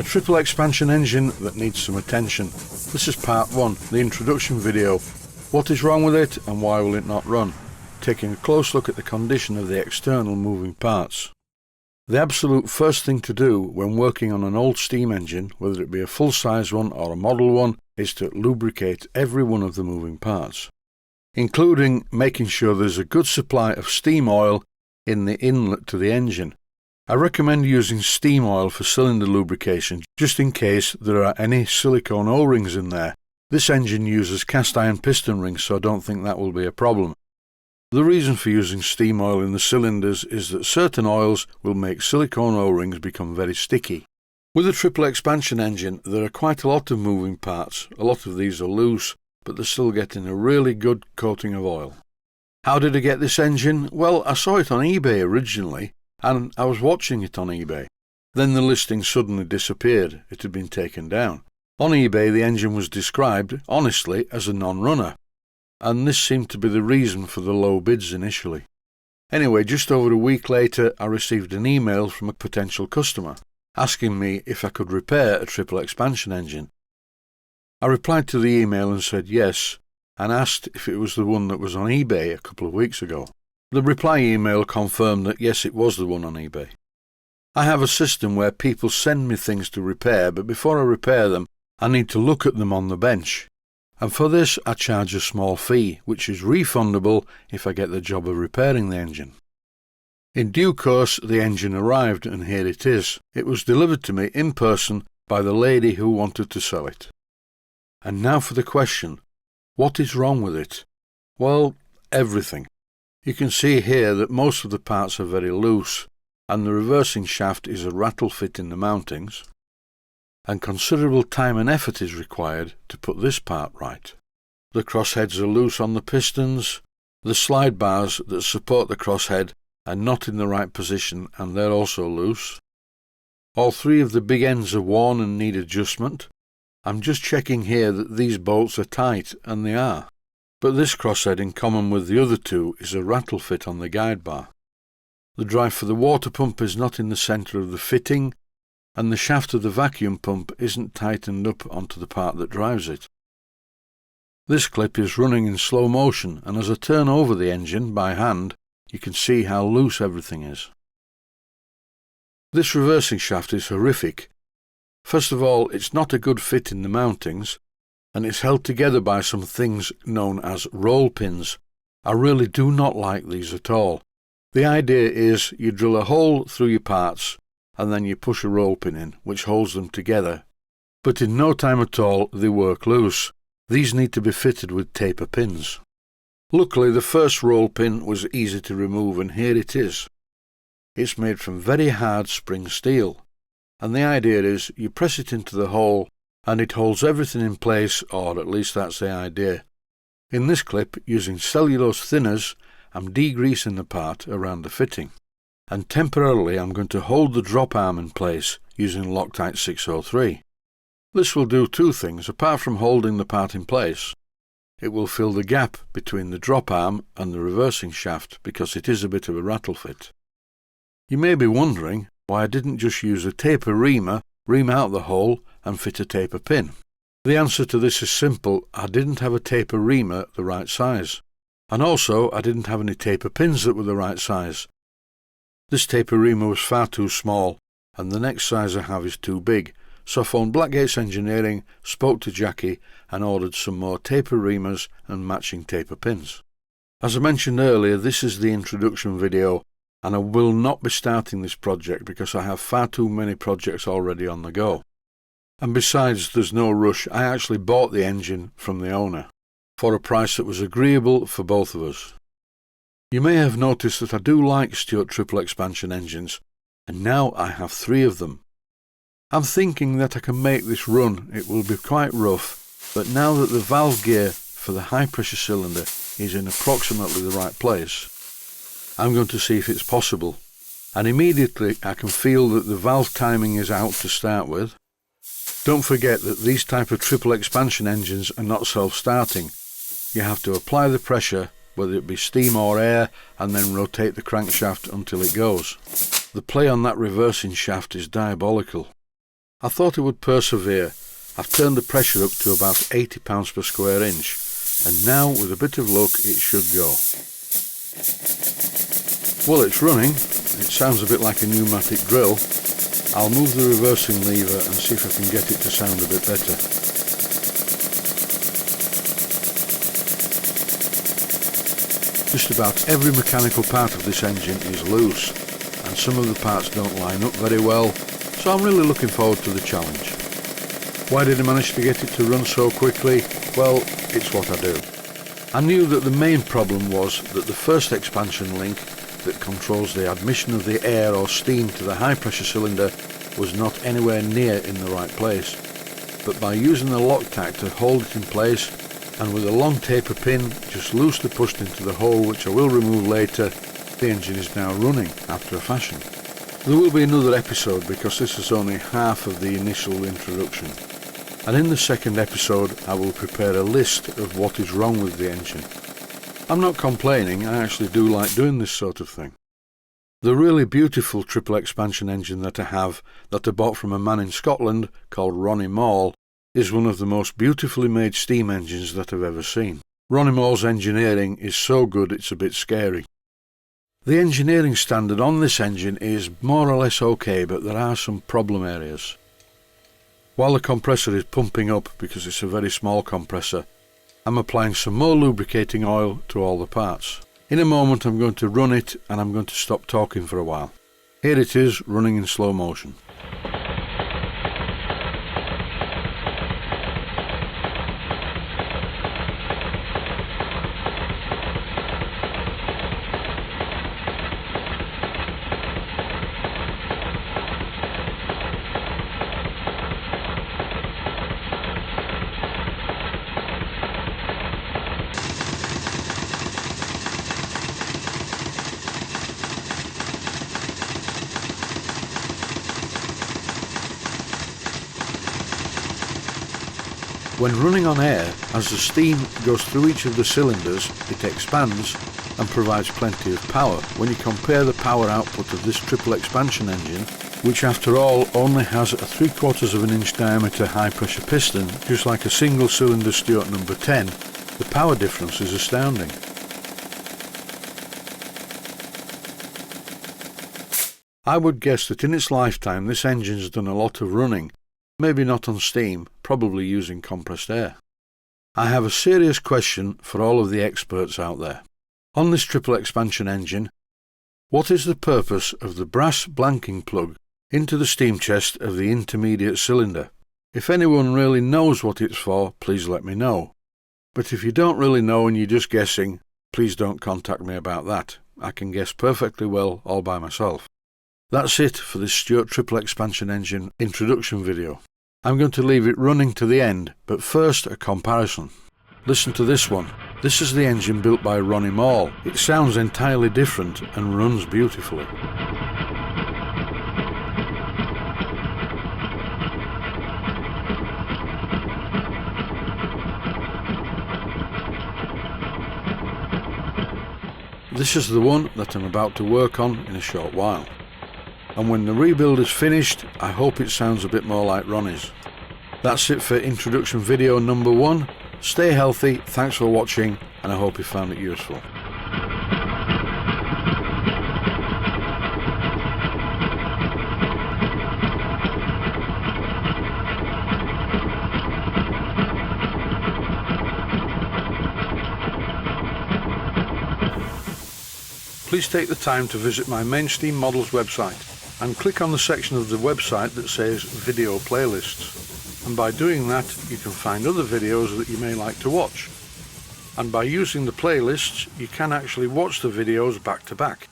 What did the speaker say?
triple expansion engine that needs some attention. This is part 1, the introduction video. What is wrong with it and why will it not run? Taking a close look at the condition of the external moving parts. The absolute first thing to do when working on an old steam engine, whether it be a full-size one or a model one, is to lubricate every one of the moving parts, including making sure there's a good supply of steam oil in the inlet to the engine. I recommend using steam oil for cylinder lubrication just in case there are any silicone O-rings in there. This engine uses cast iron piston rings, so I don't think that will be a problem. The reason for using steam oil in the cylinders is that certain oils will make silicone O-rings become very sticky. With a triple expansion engine, there are quite a lot of moving parts. A lot of these are loose, but they're still getting a really good coating of oil. How did I get this engine? Well, I saw it on eBay originally, and I was watching it on eBay. Then the listing suddenly disappeared. It had been taken down. On eBay, the engine was described, honestly, as a non-runner, and this seemed to be the reason for the low bids initially. Anyway, just over a week later, I received an email from a potential customer, asking me if I could repair a triple expansion engine. I replied to the email and said yes, and asked if it was the one that was on eBay a couple of weeks ago. The reply email confirmed that yes, it was the one on eBay. I have a system where people send me things to repair, but before I repair them, I need to look at them on the bench. And for this, I charge a small fee, which is refundable if I get the job of repairing the engine. In due course, the engine arrived, and here it is. It was delivered to me in person by the lady who wanted to sell it. And now for the question, what is wrong with it? Well, everything. You can see here that most of the parts are very loose, and the reversing shaft is a rattle fit in the mountings, and considerable time and effort is required to put this part right. The crossheads are loose on the pistons, the slide bars that support the crosshead are not in the right position and they're also loose. All three of the big ends are worn and need adjustment. I'm just checking here that these bolts are tight, and they are. But this crosshead, in common with the other two, is a rattle fit on the guide bar. The drive for the water pump is not in the centre of the fitting, and the shaft of the vacuum pump isn't tightened up onto the part that drives it. This clip is running in slow motion, and as I turn over the engine by hand, you can see how loose everything is. This reversing shaft is horrific. First of all, it's not a good fit in the mountings, and it's held together by some things known as roll pins. I really do not like these at all. The idea is you drill a hole through your parts, and then you push a roll pin in, which holds them together. But in no time at all, they work loose. These need to be fitted with taper pins. Luckily, the first roll pin was easy to remove, and here it is. It's made from very hard spring steel, and the idea is you press it into the hole, and it holds everything in place, or at least that's the idea. In this clip, using cellulose thinners, I'm degreasing the part around the fitting, and temporarily I'm going to hold the drop arm in place using Loctite 603. This will do two things. Apart from holding the part in place, it will fill the gap between the drop arm and the reversing shaft because it is a bit of a rattle fit. You may be wondering why I didn't just use a taper reamer, ream out the hole and fit a taper pin. The answer to this is simple. I didn't have a taper reamer the right size, and also I didn't have any taper pins that were the right size. This taper reamer was far too small, and the next size I have is too big, so I phoned Blackgates Engineering, spoke to Jackie and ordered some more taper reamers and matching taper pins. As I mentioned earlier, this is the introduction video, and I will not be starting this project because I have far too many projects already on the go. And besides, there's no rush. I actually bought the engine from the owner for a price that was agreeable for both of us. You may have noticed that I do like Stewart triple expansion engines, and now I have 3 of them. I'm thinking that I can make this run. It will be quite rough, but now that the valve gear for the high pressure cylinder is in approximately the right place, I'm going to see if it's possible, and immediately I can feel that the valve timing is out to start with. Don't forget that these type of triple expansion engines are not self-starting. You have to apply the pressure, whether it be steam or air, and then rotate the crankshaft until it goes. The play on that reversing shaft is diabolical. I thought it would persevere. I've turned the pressure up to about 80 pounds per square inch, and now with a bit of luck it should go. Well, it's running. It sounds a bit like a pneumatic drill. I'll move the reversing lever and see if I can get it to sound a bit better. Just about every mechanical part of this engine is loose, and some of the parts don't line up very well, so I'm really looking forward to the challenge. Why did I manage to get it to run so quickly? Well, it's what I do. I knew that the main problem was that the first expansion link that controls the admission of the air or steam to the high pressure cylinder was not anywhere near in the right place. But by using the Loctite to hold it in place, and with a long taper pin just loosely pushed into the hole, which I will remove later, the engine is now running after a fashion. There will be another episode because this is only half of the initial introduction. And in the second episode I will prepare a list of what is wrong with the engine. I'm not complaining, I actually do like doing this sort of thing. The really beautiful triple expansion engine that I have, that I bought from a man in Scotland called Ronnie Mall, is one of the most beautifully made steam engines that I've ever seen. Ronnie Mall's engineering is so good it's a bit scary. The engineering standard on this engine is more or less okay, but there are some problem areas. While the compressor is pumping up, because it's a very small compressor, I'm applying some more lubricating oil to all the parts. In a moment I'm going to run it and I'm going to stop talking for a while. Here it is running in slow motion. When running on air, as the steam goes through each of the cylinders, it expands and provides plenty of power. When you compare the power output of this triple expansion engine, which after all only has a 3/4 of an inch diameter high pressure piston, just like a single cylinder Stuart number 10, the power difference is astounding. I would guess that in its lifetime this engine's done a lot of running. Maybe not on steam, probably using compressed air. I have a serious question for all of the experts out there. On this triple expansion engine, what is the purpose of the brass blanking plug into the steam chest of the intermediate cylinder? If anyone really knows what it's for, please let me know. But if you don't really know and you're just guessing, please don't contact me about that. I can guess perfectly well all by myself. That's it for this Stuart triple expansion engine introduction video. I'm going to leave it running to the end, but first a comparison. Listen to this one. This is the engine built by Ronnie Mall. It sounds entirely different and runs beautifully. This is the one that I'm about to work on in a short while. And when the rebuild is finished, I hope it sounds a bit more like Ronnie's. That's it for introduction video number 1. Stay healthy, thanks for watching, and I hope you found it useful. Please take the time to visit my main Steam Models website and click on the section of the website that says Video Playlists. And by doing that, you can find other videos that you may like to watch. And by using the playlists, you can actually watch the videos back to back.